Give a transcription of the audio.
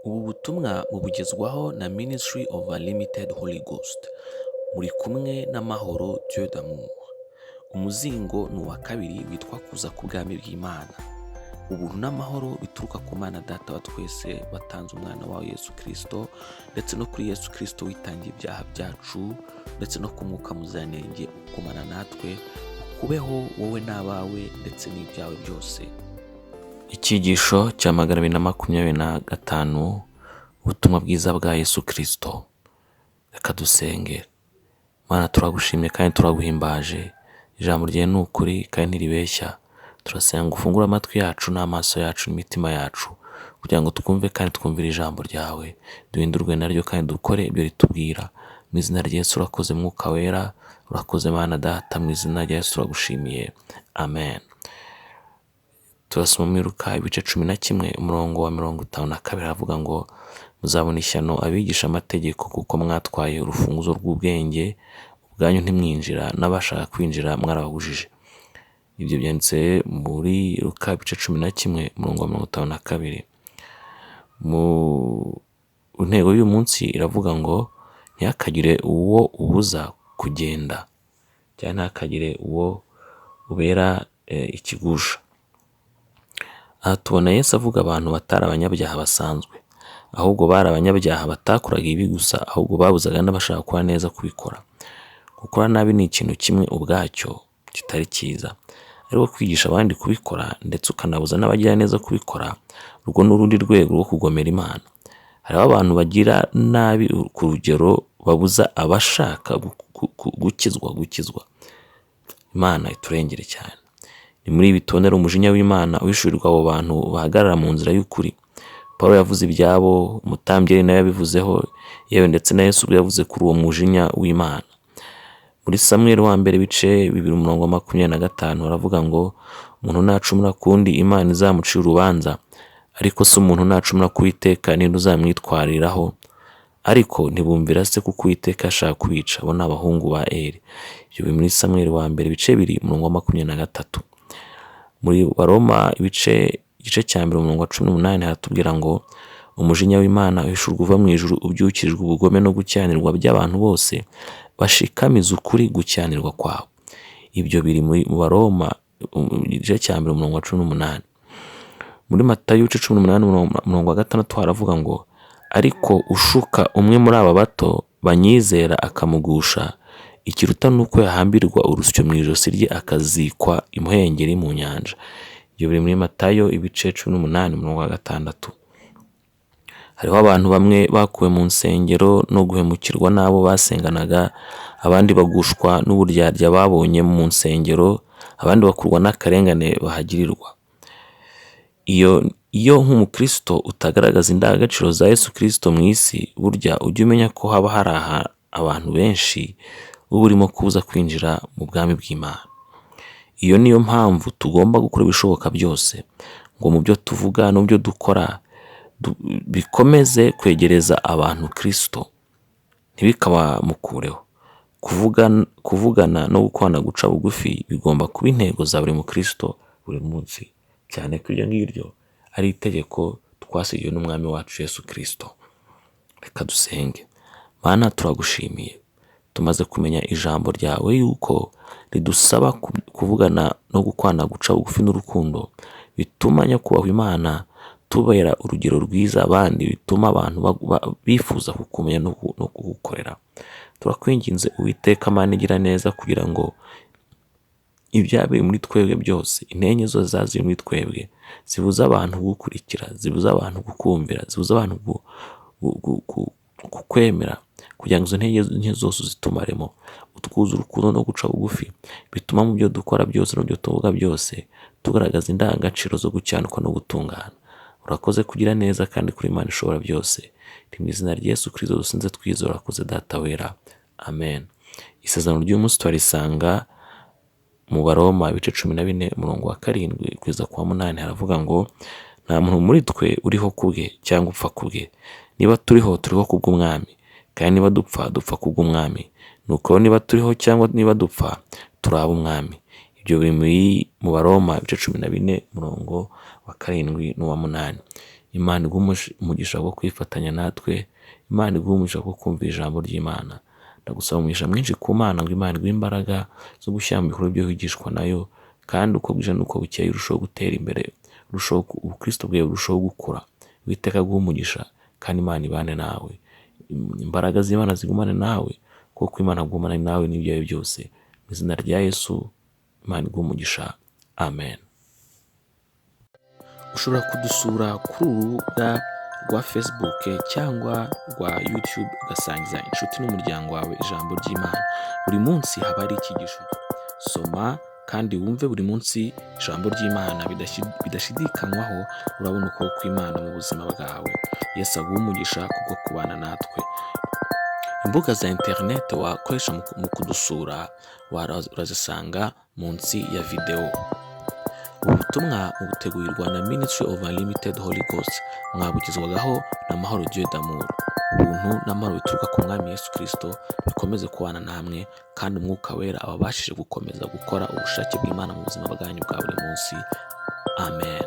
Ubu butumwa bubugezwaho na Ministry of Unlimited Holy Ghost. Muri kumwe n'amahoro Dieu d'amour. Umuzingo ni uwa kabiri witwa kuza ku bwami bw'Imana. Ubuntu n'amahoro bituruka ku Mana Data wa twese batanze umwana wawe Yesu KRISTO, ndetse no kuri Yesu KRISTO witangiye ibyaha byacu, ndetse no ku Mwuka Muziranenge ukomana natwe, ukubeho wowe n'abawe ndetse n'ibyawe byose. Icyigisho cya 225, ubutumwa bwiza bwa Yesu KRISTO. Reka dusenge. Mana, turagushimye kandi turaguhimbaje. Ijambo rye ni ukuri kandi ntiribeshya. Turasenga ufungura amatwi yacu n'amaso yacu n'imitima yacu, kugira ngo twumve kandi twumvire ijambo ryawe, duhindurwe naryo kandi dukore ibyo ritubwira. Mu izina rya Yesu urakoze Mwuka Wera, urakoze Mana Data, mu izina rya Yesu turagushimiye. Amen. Turasoma muri Luka ibice 11 umurongo wa 52, havuga ngo muzabona ishyano abigisha amategeko, kuko mwatwaye urufunguzo rw'ubwenge, ubwanyu ntimwinjira, n'abashaka kwinjira mwarababujije. Ibyo byanditse muri Luka ibice 11 umurongo wa 52. Mu ntego y'uyu munsi iravuga ngo ntihakagire uwo ubuza kugenda, cyangwa ntihakagire uwo ubera ikigusha. Aha tubona Yesu avuga abantu batari abanyabyaha basanzwe, ahubwo bari abanyabyaha batakoraga ibi gusa, ahubwo babuzaga n'abashaka kuba neza kubikora. Gukora nabi ni ikintu kimwe ubwacyo kitari cyiza, ariko kwigisha abandi kubikora ndetse ukanabuza n'abagira neza kubikora, urwo n'urundi rwego rwo kugomera Imana. Hariho abantu bagira nabi ku rugero babuza abashaka gukizwa. Imana iturengere cyane. Ni muri ibi tubonera umujinya w'Imana uhishurirwa abo bantu bahagarara mu nzira y'ukuri. Paulo yavuze ibyabo, umutambyi nawe yabivuzeho, yewe ndetse na Yesu ubwo yavuze kuri uwo mujinya w'Imana. Muri Samuel wa mbere ibice 2:25 aravuga ngo umuntu nacumura kundi Imana izamucira urubanza, ariko se umuntu nacumura ku Uwiteka ninde uzamwitwariraho? Ariko ntibumvira se kuko Uwiteka ashaka kubica, abo ni abahungu ba Eli. Ibyo biri muri Samuel wa mbere ibice 2:23. Muri Baroma igice cya 1 umurongo wa 18 haratubwira ngo umujinya w'Imana uhishurwa uva mu ijuru, ubyukirijwe ubugome no gucyanirwa by'abantu bose bashikamiza ukuri gucyanirwa kwabo. Ibyo biri muri Baroma igice cya 1 umurongo wa 18. Muri Matayo ibice 18 umurongo wa 6 haravuga ngo ariko ushuka umwe muri aba bato banyizera akamugusha, ikiruta nuko yahambirwa urusyo mu ijosi rye akazikwa imuhengeri mu nyanja. Ibyo biri muri Matayo ibice 18 umurongo wa 6. Hariho abantu bamwe bakuwe mu nsengero no guhemukirwa n'abo basenganaga, abandi bagushwa n'uburyarya babonye mu nsengero, abandi bakurwa n'akarengane bahagirirwa. Iyo nk'umukristo utagaragaza indangagaciro za Yesu KRISTO mu isi, burya ujye umenya ko haba hari abantu benshi uba urimo kubuza kwinjira mu bwami bw'Imana. Iyo niyo mpamvu tugomba gukora ibishoboka byose ngo mu byo tuvuga no mu byo dukora bikomeze kwegereza abantu KRISTO, ntibikabamukureho. Kuvugana no gukorana guca bugufi bigomba kuba intego za buri mukristo buri munsi, cyane ko iryo ngiryo ari itegeko twasigiwe n'umwami wacu Yesu KRISTO. Reka dusenge. Mana, turagushimiye, tumaze kumenya ijambo ryawe yuko ridusaba kuvugana no gukwana guca bugufi n'urukundo, bituma nyakubahwa Imana tubera urugero rwiza abandi, bituma abantu bifuza kukumenya no kugukorera. Turakwinginze Uwiteka Mana igira neza, kugira ngo ibyabaye muri twebwe byose, intege zose zaziri muri twebwe, zibuza abantu gukurikira, zibuza abantu gukumvira, zibuza abantu kukwemera, kugira ngo izo ntege zose zitumaremo, utwuze urukundo no guca bugufi, bituma mu byo dukora byose no byo tuvuga byose tugaragaza indangagaciro zo gucyanuka no gutungana. Urakoze kugira neza kandi kuri Imana ishobora byose. Mu izina rya Yesu KRISTO dusinze twizera, urakoze Data wera. Amen. Isezerano ry'umunsi twarisanga mu Baroma ibice 14 umurongo wa 7 kugeza ku wa 8 haravuga ngo nta muntu muri twe uriho kubwe cyangwa upfa kubwe. Niba turiho kubw'umwami, kandi niba dupfa kubw'umwami. Nuko niba turiho cyangwa niba dupfa turaba umwami. Ibyo biri mu Baroma ibice 14 umurongo wa 7 n'uwa 8. Imana iguhe umugisha wo kwifatanya natwe, Imana iguhe umugisha wo kumva ijambo ry'Imana. Ndagusaba umugisha mwinshi ku Mana ngo Imana iguhe imbaraga zo gushyira mu bikorwa byo wigishwa nayo, kandi uko bwije n'uko bukeye urushaho gutera imbere, ubukristo bwawe burushaho gukura. Uwiteka aguhe umugisha kandi Imana ibane nawe. Imbaraga z'Imana zigumane nawe, kuko Imana agumana nawe n'ibyawe byose. Mu izina rya Yesu, Imana iguhe umugisha. Amen. Ushobora kudusura kuri urubuga rwa Facebook cyangwa rwa YouTube ugasangiza inshuti n'umuryango wawe ijambo ry'Imana. Buri munsi haba hari icyigisho. Soma kandi wumve buri munsi ijambo ry'Imana bidashidikanywaho. Urabona uko kw'Imana mu buzima bwawe. Yesu aguhe umugisha kubwo kubana natwe. Imbuga za internet wakoresha mu kudusura urazisanga munsi ya video. Ubutumwa butegurirwa na Ministry of Unlimited Holy Ghost, mwabugezwagaho na Mahoro Dieu d'amour. Ubuntu n'amahoro bituruka ku Mwami Yesu Kristo bikomeze kubana namwe, kandi Umwuka Wera ababashije gukomeza gukora ubushake bw'Imana mu buzima bwanyu bwa buri munsi. Amen.